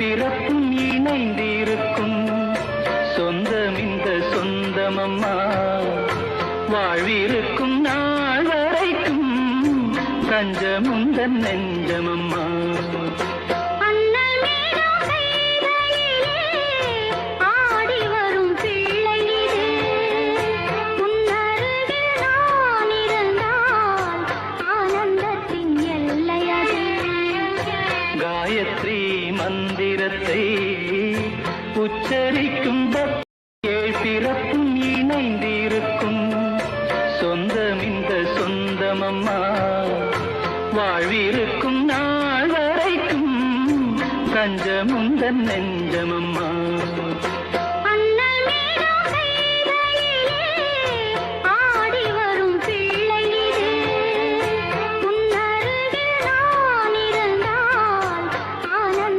பிறப்பும் இணைந்திருக்கும் சொந்தம் இந்த சொந்தமம்மா. வாழ்விருக்கும் நாள் வரைக்கும் தஞ்சமுந்தன் நெஞ்சமம்மா. காயத்ரி மந்திரத்தை உச்சரிக்கும் ஏழ் பிறப்பும் இணைந்திருக்கும் சொந்தம் இந்த சொந்தமம்மா. வாழ்விருக்கும் நாள் வரைக்கும் தஞ்சமுந்தன் நெஞ்சமம்மா.